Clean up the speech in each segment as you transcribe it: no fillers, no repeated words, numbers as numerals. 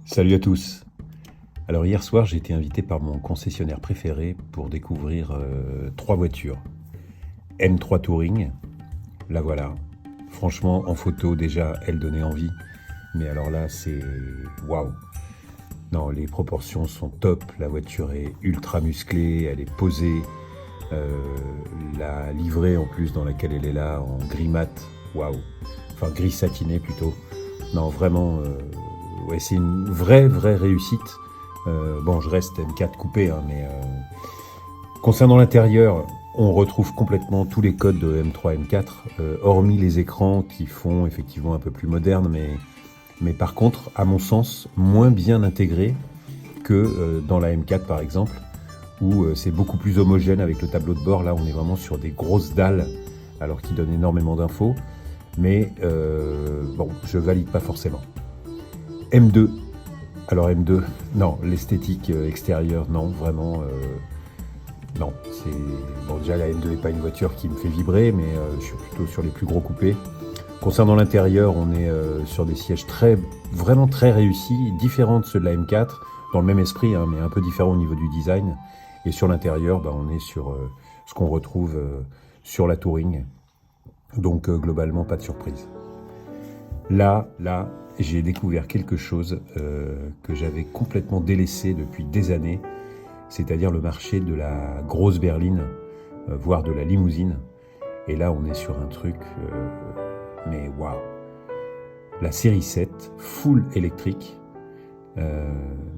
Salut à tous. Alors hier soir, j'ai été invité par mon concessionnaire préféré pour découvrir trois voitures. M3 Touring, la voilà. Franchement, en photo déjà, elle donnait envie. Mais alors là, c'est waouh. Non, les proportions sont top. La voiture est ultra musclée, elle est posée. Euh, la livrée en plus dans laquelle elle est là, en gris mat, waouh. Enfin gris satiné plutôt. Non, vraiment, ouais, c'est une vraie réussite. Bon, je reste M4 coupé, hein, mais concernant l'intérieur, on retrouve complètement tous les codes de M3 M4, hormis les écrans qui font effectivement un peu plus moderne, mais par contre, à mon sens, moins bien intégrés que dans la M4 par exemple, où c'est beaucoup plus homogène avec le tableau de bord. Là, on est vraiment sur des grosses dalles, alors qu'ils donnent énormément d'infos. Mais bon, je valide pas forcément. M2. Alors M2, non, l'esthétique extérieure, non, vraiment, non. C'est bon, déjà la M2 n'est pas une voiture qui me fait vibrer, mais je suis plutôt sur les plus gros coupés. Concernant l'intérieur, on est sur des sièges vraiment très réussis, différents de ceux de la M4, dans le même esprit, hein, mais un peu différents au niveau du design. Et sur l'intérieur, bah, on est sur ce qu'on retrouve sur la Touring. Donc globalement, pas de surprise. Là, j'ai découvert quelque chose que j'avais complètement délaissé depuis des années, c'est-à-dire le marché de la grosse berline, voire de la limousine. Et là, on est sur un truc, mais waouh! La série 7, full électrique,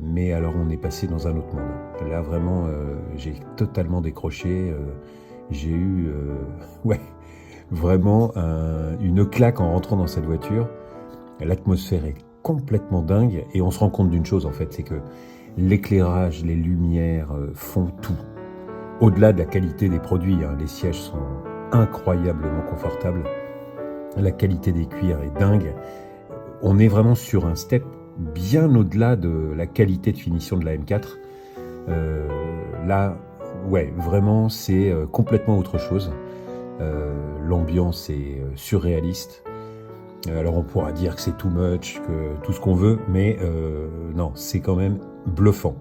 mais alors on est passé dans un autre monde. Là, vraiment, j'ai totalement décroché. J'ai eu, ouais, vraiment une claque en rentrant dans cette voiture. L'atmosphère est complètement dingue et on se rend compte d'une chose en fait, c'est que l'éclairage, les lumières font tout. Au-delà de la qualité des produits, hein, les sièges sont incroyablement confortables, la qualité des cuirs est dingue. On est vraiment sur un step bien au-delà de la qualité de finition de la M4. Là, ouais, vraiment c'est complètement autre chose. L'ambiance est surréaliste. Alors on pourra dire que c'est too much, que tout ce qu'on veut, mais non, c'est quand même bluffant.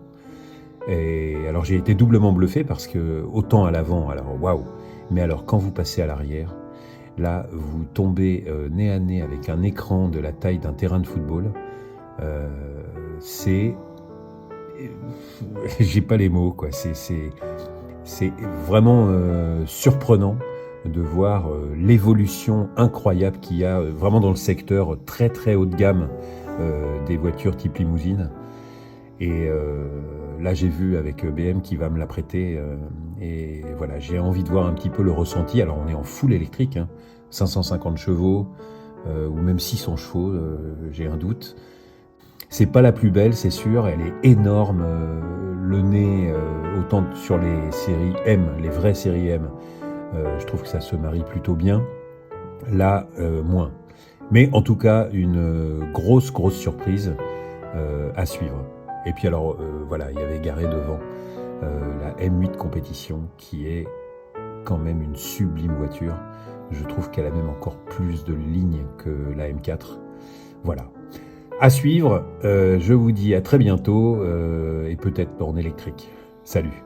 Et alors j'ai été doublement bluffé parce que autant à l'avant, alors waouh, mais alors quand vous passez à l'arrière, là vous tombez nez à nez avec un écran de la taille d'un terrain de football. C'est, j'ai pas les mots quoi. C'est vraiment surprenant de voir l'évolution incroyable qu'il y a vraiment dans le secteur très haut de gamme des voitures type limousine. Et là, j'ai vu avec BM qui va me la prêter. Et voilà, j'ai envie de voir un petit peu le ressenti. Alors, on est en full électrique, hein, 550 chevaux ou même 600 chevaux, j'ai un doute. C'est pas la plus belle, c'est sûr. Elle est énorme. Le nez, autant sur les séries M, les vraies séries M, je trouve que ça se marie plutôt bien. Là, moins. Mais en tout cas, une grosse surprise à suivre. Et puis alors, voilà, il y avait garé devant la M8 compétition, qui est quand même une sublime voiture. Je trouve qu'elle a même encore plus de lignes que la M4. Voilà. À suivre, je vous dis à très bientôt, et peut-être en électrique. Salut!